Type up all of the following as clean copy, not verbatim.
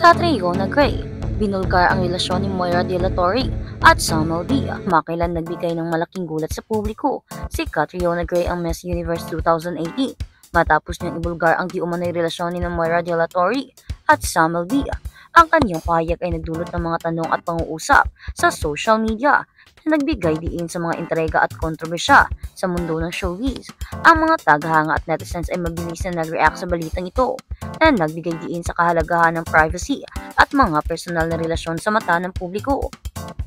Catriona Gray, binulgar ang relasyon ni Moira De La Torre at Samuel V. Makailan nagbigay ng malaking gulat sa publiko si Catriona Gray ang Miss Universe 2018 matapos niyang ibulgar ang di umano'y relasyon ni Moira De La Torre at Samuel V. Ang kanyang pahayag ay nagdulot ng mga tanong at pang-uusap sa social media na nagbigay diin sa mga intriga at kontrobersya sa mundo ng showbiz. Ang mga tagahanga at netizens ay mabilis na nag-react sa balitang ito na nagbigay diin sa kahalagahan ng privacy at mga personal na relasyon sa mata ng publiko.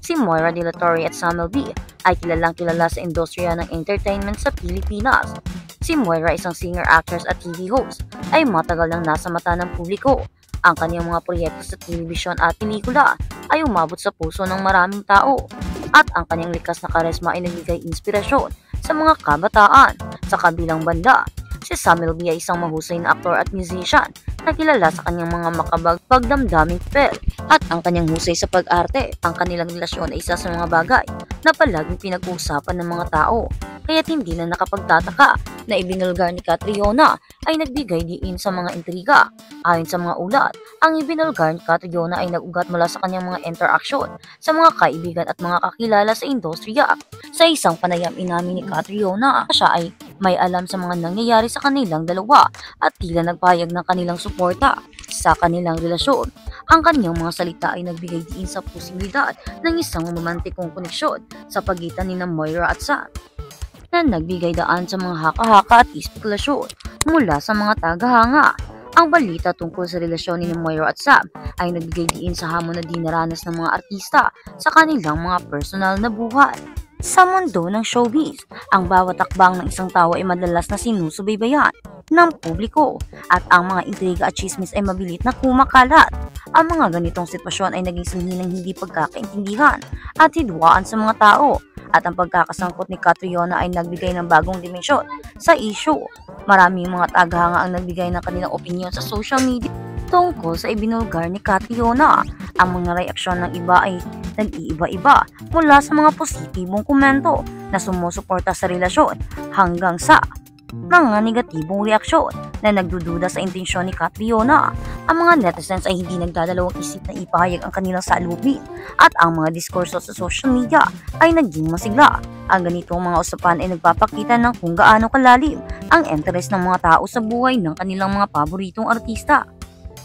Si Moira De La Torre at Samuel V ay kilalang kilala sa industriya ng entertainment sa Pilipinas. Si Moira, isang singer, actress at TV host, ay matagal nang nasa mata ng publiko. Ang kanyang mga proyekto sa telebisyon at pelikula ay umabot sa puso ng maraming tao at ang kanyang likas na karisma ay nagbigay inspirasyon sa mga kabataan. Sa kabilang banda, si Samuel V ay isang mahusay na aktor at musician na kilala sa kanyang mga makabagpagdamdaming papel at ang kanyang husay sa pag-arte. Ang kanilang relasyon ay isa sa mga bagay na palaging pinag-uusapan ng mga tao, kaya't hindi na nakapagtataka na ibinulgar ni Catriona ay nagbigay diin sa mga intriga. Ayon sa mga ulat, ang ibinulgar ni Catriona ay nag-ugat mula sa kanyang mga interaksyon sa mga kaibigan at mga kakilala sa industriya. Sa isang panayam, inamin ni Catriona siya ay may alam sa mga nangyayari sa kanilang dalawa at tila nagpahayag ng kanilang suporta sa kanilang relasyon. Ang kanyang mga salita ay nagbigay diin sa posibilidad ng isang romantikong koneksyon sa pagitan ni Moira at Sam, na nagbigay daan sa mga haka-haka at espekulasyon mula sa mga tagahanga. Ang balita tungkol sa relasyon ni Moira at Sam ay nagbigay diin sa hamon na dinaranas ng mga artista sa kanilang mga personal na buhay. Sa mundo ng showbiz, ang bawat takbang ng isang tao ay madalas na sinusubaybayan ng publiko at ang mga intriga at chismis ay mabilis na kumakalat. Ang mga ganitong sitwasyon ay naging sanhi ng hindi pagkakaintindihan at hidwaan sa mga tao, at ang pagkakasangkot ni Catriona ay nagbigay ng bagong dimensyon sa issue. Maraming mga tagahanga ang nagbigay ng kanilang opinyon sa social media tungkol sa ibinulgar ni Catriona. Ang mga reaksyon ng iba ay nag-iiba-iba, mula sa mga positibong komento na sumusuporta sa relasyon hanggang sa mga negatibong reaksyon na nagdududa sa intensyon ni Catriona. Ang mga netizens ay hindi nagdadalawang isip na ipahayag ang kanilang salubin at ang mga diskurso sa social media ay naging masigla. Ang ganitong mga usapan ay nagpapakita ng kung gaano kalalim ang interes ng mga tao sa buhay ng kanilang mga paboritong artista.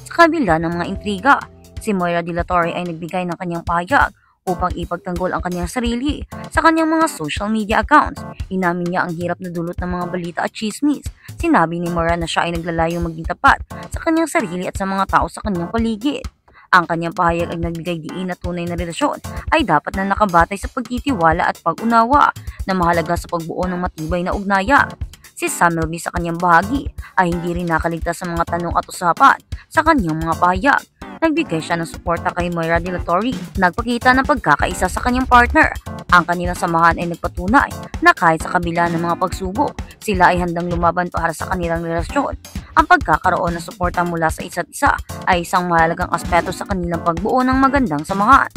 Sa kabila ng mga intriga, si Moira De La Torre ay nagbigay ng kanyang pahayag upang ipagtanggol ang kanyang sarili sa kanyang mga social media accounts. Inamin niya ang hirap na dulot ng mga balita at chismis. Sinabi ni Moira na siya ay naglalayong maging tapat sa kanyang sarili at sa mga tao sa kanyang paligid. Ang kanyang pahayag ay nagbigay diin na tunay na relasyon ay dapat na nakabatay sa pagtitiwala at pag-unawa na mahalaga sa pagbuo ng matibay na ugnayan. Si Samuel V sa kanyang bahagi ay hindi rin nakaligtas sa mga tanong at usapan sa kanyang mga pahayag. Nagbigay siya ng suporta kay Moira De La Torre, nagpakita ng pagkakaisa sa kanyang partner. Ang kanilang samahan ay nagpatunay na kahit sa kabila ng mga pagsubok, sila ay handang lumaban para sa kanilang relasyon. Ang pagkakaroon ng suporta mula sa isa't isa ay isang mahalagang aspeto sa kanilang pagbuo ng magandang samahan.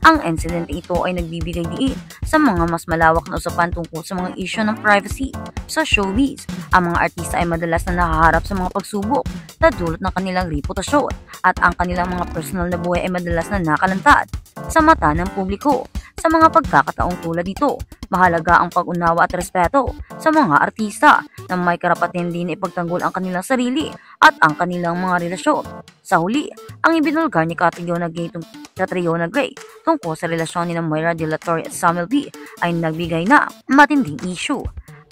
Ang incident ito ay nagbibigay diin sa mga mas malawak na usapan tungkol sa mga isyu ng privacy sa showbiz. Ang mga artista ay madalas na nahaharap sa mga pagsubok na dulot ng kanilang reputasyon at ang kanilang mga personal na buhay ay madalas na nakalantad sa mata ng publiko. Sa mga pagkakataong tulad nito, mahalaga ang pag-unawa at respeto sa mga artista na may karapatan din na ipagtanggol ang kanilang sarili at ang kanilang mga relasyon. Sa huli, ang ibinulgar ni Catriona Gray tungkol sa relasyon ni Moira De La Torre at Samuel V ay nagbigay na matinding issue.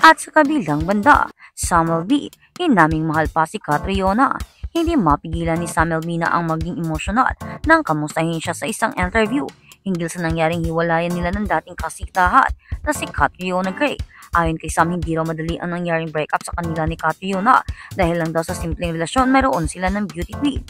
At sa kabilang banda, Samuel V, hinaming mahal pa si Catriona. Hindi mapigilan ni Samuel V na ang maging emosyonal nang kamustahin siya sa isang interview hinggil sa nangyaring hiwalayan nila ng dating kasiktahan na si Catriona Gray. Ayon kay Sam, hindi raw madali ang nangyaring breakup sa kanila ni Catriona dahil lang daw sa simpleng relasyon mayroon sila ng beauty queen.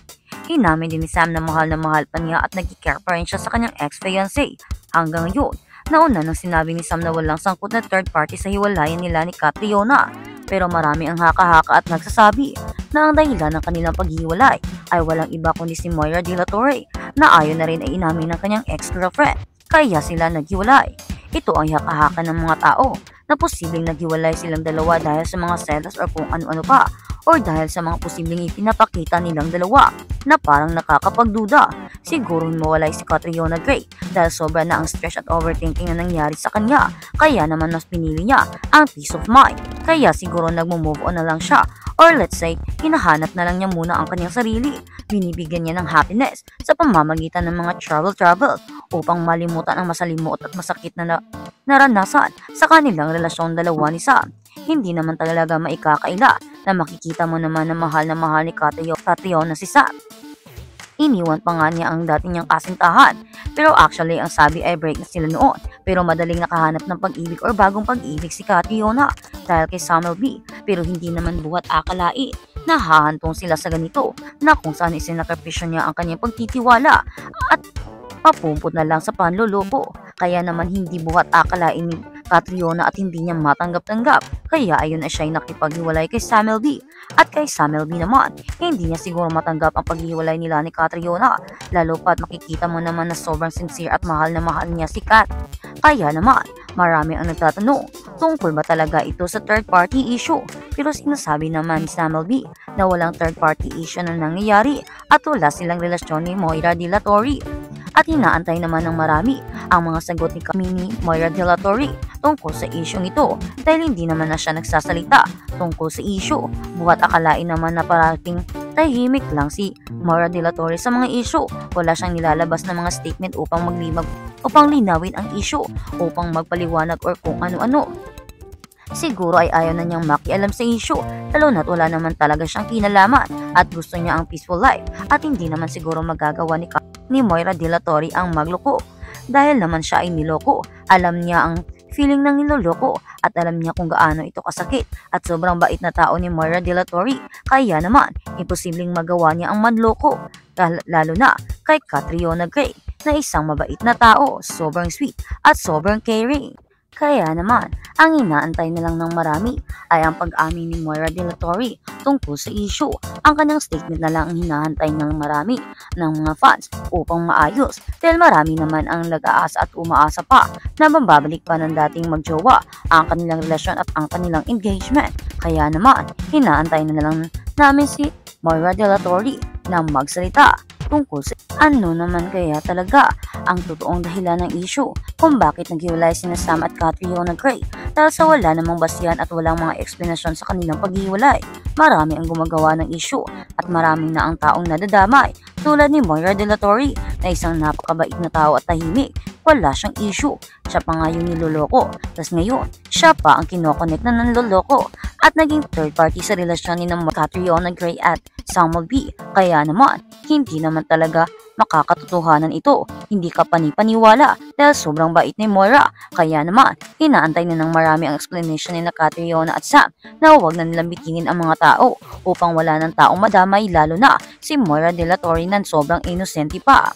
Hinamin din ni Sam na mahal pa niya at nag-care pa rin siya sa kanyang ex-fiancé. Hanggang ngayon, nauna nang sinabi ni Sam na walang sangkot na third party sa hiwalayan nila ni Catriona. Pero marami ang haka-haka at nagsasabi na ang dahilan ng kanilang paghiwalay ay walang iba kundi si Moira De La Torre na ayon na rin ay inamin ng kanyang ex-girlfriend. Kaya sila naghiwalay. Ito ang haka-haka ng mga tao na posibleng naghiwalay silang dalawa dahil sa mga selos or kung ano-ano pa, or dahil sa mga posibleng ipinapakita nilang dalawa na parang nakakapagduda. Siguro mawalay si Catriona Gray dahil sobra na ang stress at overthinking na nangyari sa kanya, kaya naman mas pinili niya ang peace of mind. Kaya siguro nagmo-move on na lang siya, or let's say, hinahanap na lang niya muna ang kanyang sarili. Binibigyan niya ng happiness sa pamamagitan ng mga travel upang malimutan ang masalimuot at masakit na naranasan sa kanilang relasyon dalawa ni Sam. Hindi naman talaga maikakaila na makikita mo naman na mahal ni Catriona si Sam. Iniwan pa nga niya ang dati niyang kasintahan. Pero actually, ang sabi ay break na sila noon. Pero madaling nakahanap ng pag-ibig or bagong pag-ibig si Catriona dahil kay Samuel B. Pero hindi naman buhat akalain na hahantong sila sa ganito na kung saan isinakripisyo niya ang kanyang pagtitiwala at mapumpot na lang sa panloloko. Kaya naman hindi buhat akalain ni Catriona at hindi niya matanggap-tanggap. Kaya ayun na siya ay nakipaghiwalay kay Samuel B. At kay Samuel B naman, hindi niya siguro matanggap ang paghiwalay nila ni Catriona. Lalo pa't makikita mo naman na sobrang sincere at mahal na mahal niya si Cat. Kaya naman, marami ang nagtatanong, tungkol ba talaga ito sa third party issue? Pero sinasabi naman ni Samuel B. na walang third party issue na nangyayari at wala silang relasyon ni Moira De La Torre. At inaantay naman ng marami ang mga sagot ni Moira De La Torre tungkol sa isyong ito dahil hindi naman na siya nagsasalita tungkol sa issue. Buhat akalain naman na parating tahimik lang si Moira De La Torre sa mga issue. Wala siyang nilalabas na mga statement upang linawin ang issue, upang magpaliwanag or kung ano-ano. Siguro ay ayaw na niyang makialam sa issue, lalo na't wala naman talaga siyang kinalaman at gusto niya ang peaceful life at hindi naman siguro magagawa ni Moira De La Torre ang magloko. Dahil naman siya ay niloko, alam niya ang feeling ng niloloko at alam niya kung gaano ito kasakit at sobrang bait na tao ni Moira De La Torre, kaya naman imposibleng magawa niya ang manloko, lalo na kay Catriona Gray na isang mabait na tao, sobrang sweet at sobrang caring. Kaya naman, ang inaantay na lang ng marami ay ang pag-amin ni Moira De La Torre tungkol sa issue. Ang kanyang statement na lang ang hinahantay ng marami ng mga fans upang maayos dahil marami naman ang nag-aasa at umaasa pa na mababalik pa ng dating magjowa ang kanilang relasyon at ang kanilang engagement. Kaya naman, hinaantay na lang namin si Moira De La Torre na magsalita tungkol sa ano naman kaya talaga ang totoong dahilan ng issue kung bakit naghiwalay sina Sam at Catriona Gray dahil sa wala namang basihan at walang mga eksplanasyon sa kanilang paghiwalay. Marami ang gumagawa ng issue at marami na ang taong nadadamay tulad ni Moira De La Torre na isang napakabait na tao at tahimik. Wala siyang issue. Siya pa nga yung niloloko. Tapos ngayon, siya pa ang kinokonek na nanloloko at naging third party sa relasyon ni Catriona Gray at Samuel B. Kaya naman, hindi naman talaga makakatotohanan ito. Hindi ka panipaniwala dahil sobrang bait ni Moira. Kaya naman, inaantay na ng marami ang explanation ni Catriona at Sam na huwag na nilang bitingin ang mga tao upang wala ng taong madamay, lalo na si Moira De La Torre na sobrang inosente pa.